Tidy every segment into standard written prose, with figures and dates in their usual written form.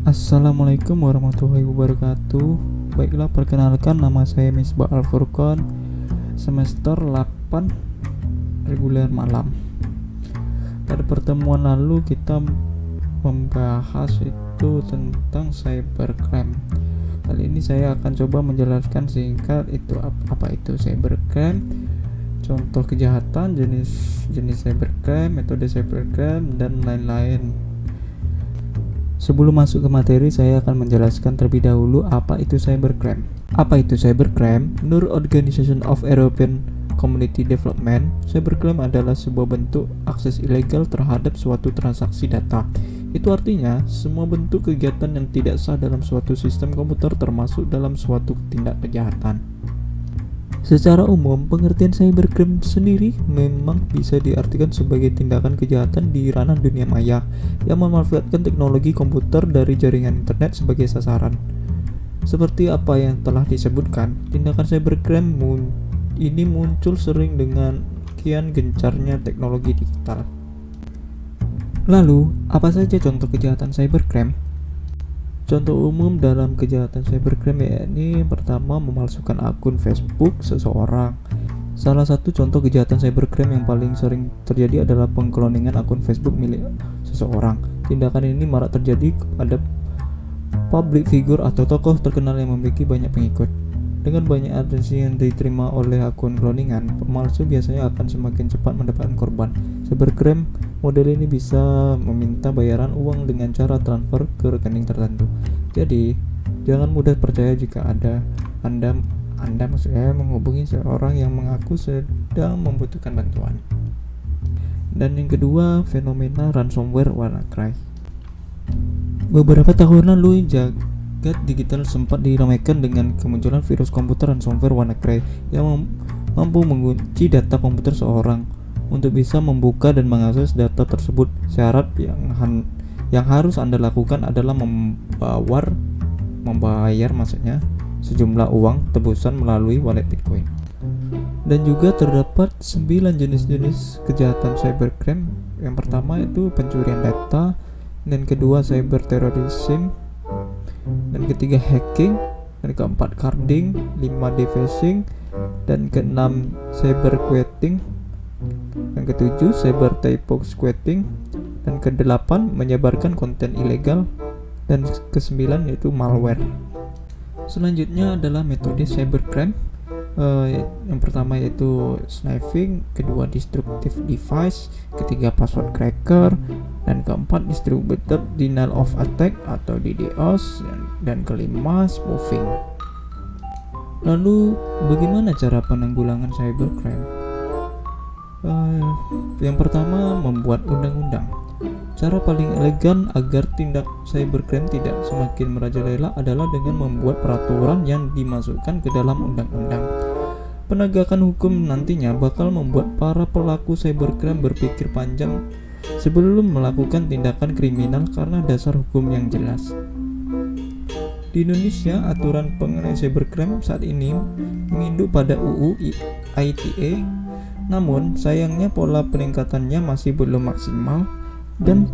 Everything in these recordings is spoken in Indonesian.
Assalamualaikum warahmatullahi wabarakatuh. Baiklah, perkenalkan, nama saya Misbah Al-Furqan, semester 8 reguler malam. Pada pertemuan lalu kita membahas itu tentang cybercrime. Kali ini saya akan coba menjelaskan singkat itu apa itu cybercrime, contoh kejahatan, jenis cybercrime, metode cybercrime, dan lain-lain. Sebelum masuk ke materi, saya akan menjelaskan terlebih dahulu apa itu cybercrime. Apa itu cybercrime? Menurut Organization of European Community Development, cybercrime adalah sebuah bentuk akses ilegal terhadap suatu transaksi data. Itu artinya, semua bentuk kegiatan yang tidak sah dalam suatu sistem komputer termasuk dalam suatu tindak kejahatan. Secara umum, pengertian cybercrime sendiri memang bisa diartikan sebagai tindakan kejahatan di ranah dunia maya yang memanfaatkan teknologi komputer dari jaringan internet sebagai sasaran. Seperti apa yang telah disebutkan, tindakan cybercrime ini muncul sering dengan kian gencarnya teknologi digital. Lalu, apa saja contoh kejahatan cybercrime? Contoh umum dalam kejahatan cybercrime yakni pertama, memalsukan akun Facebook seseorang. Salah satu contoh kejahatan cybercrime yang paling sering terjadi adalah pengkloningan akun Facebook milik seseorang. Tindakan ini marak terjadi kepada public figure atau tokoh terkenal yang memiliki banyak pengikut. Dengan banyak atensi yang diterima oleh akun cloningan, pemalsu biasanya akan semakin cepat mendapatkan korban. Cybercrime model ini bisa meminta bayaran uang dengan cara transfer ke rekening tertentu. Jadi, jangan mudah percaya jika Anda maksudnya menghubungi seorang yang mengaku sedang membutuhkan bantuan. Dan yang kedua, fenomena ransomware WannaCry. Beberapa tahun lalu, jagat digital sempat diramaikan dengan kemunculan virus komputer ransomware WannaCry yang mampu mengunci data komputer seorang. Untuk bisa membuka dan mengakses data tersebut, syarat yang harus Anda lakukan adalah membayar sejumlah uang tebusan melalui wallet Bitcoin. Dan juga terdapat 9 jenis kejahatan cybercrime. Yang pertama itu pencurian data, dan kedua cyberterrorism, dan ketiga hacking, dan keempat carding, 5 defacing, dan keenam cyberquitting, dan ketujuh cyber typo squatting, dan kedelapan menyebarkan konten ilegal, dan kesembilan yaitu malware. Selanjutnya adalah metode cybercrime. Yang pertama yaitu sniffing, kedua destructive device, ketiga password cracker, dan keempat distributed denial of attack atau DDoS, dan kelima spoofing. Lalu bagaimana cara penanggulangan cybercrime? Yang pertama, membuat undang-undang. Cara paling elegan agar tindak cybercrime tidak semakin merajalela adalah dengan membuat peraturan yang dimasukkan ke dalam undang-undang. Penegakan hukum nantinya bakal membuat para pelaku cybercrime berpikir panjang sebelum melakukan tindakan kriminal karena dasar hukum yang jelas. Di Indonesia, aturan mengenai cybercrime saat ini menginduk pada UU ITE. Namun, sayangnya pola peningkatannya masih belum maksimal dan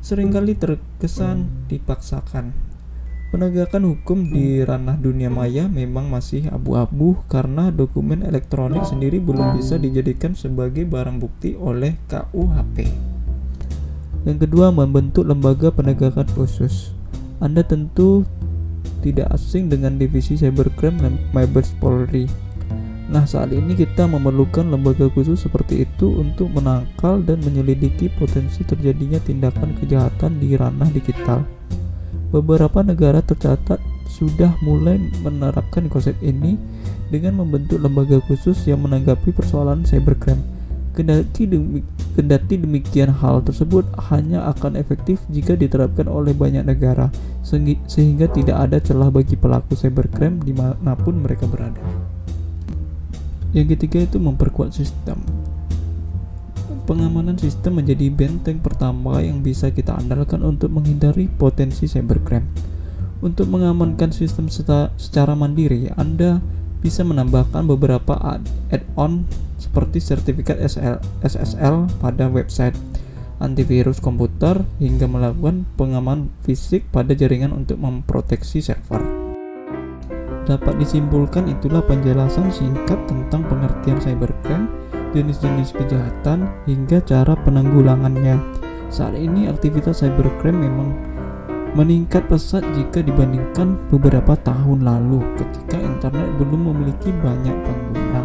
seringkali terkesan dipaksakan. Penegakan hukum di ranah dunia maya memang masih abu-abu karena dokumen elektronik sendiri belum bisa dijadikan sebagai barang bukti oleh KUHP. Yang kedua, membentuk lembaga penegakan khusus. Anda tentu tidak asing dengan divisi cybercrime dan Mabes Polri. Nah, saat ini kita memerlukan lembaga khusus seperti itu untuk menangkal dan menyelidiki potensi terjadinya tindakan kejahatan di ranah digital. Beberapa negara tercatat sudah mulai menerapkan konsep ini dengan membentuk lembaga khusus yang menanggapi persoalan cybercrime. Kendati demikian, hal tersebut hanya akan efektif jika diterapkan oleh banyak negara, sehingga tidak ada celah bagi pelaku cybercrime dimanapun mereka berada. Yang ketiga itu memperkuat sistem. Pengamanan sistem menjadi benteng pertama yang bisa kita andalkan untuk menghindari potensi cybercrime. Untuk mengamankan sistem secara mandiri, Anda bisa menambahkan beberapa add-on seperti sertifikat SSL pada website antivirus komputer, hingga melakukan pengamanan fisik pada jaringan untuk memproteksi server. Dapat disimpulkan itulah penjelasan singkat tentang pengertian cybercrime, jenis-jenis kejahatan, hingga cara penanggulangannya. Saat ini aktivitas cybercrime memang meningkat pesat jika dibandingkan beberapa tahun lalu ketika internet belum memiliki banyak pengguna.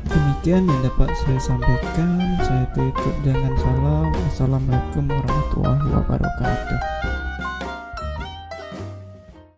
Demikian yang dapat saya sampaikan. Saya tutup dengan salam. Assalamualaikum warahmatullahi wabarakatuh.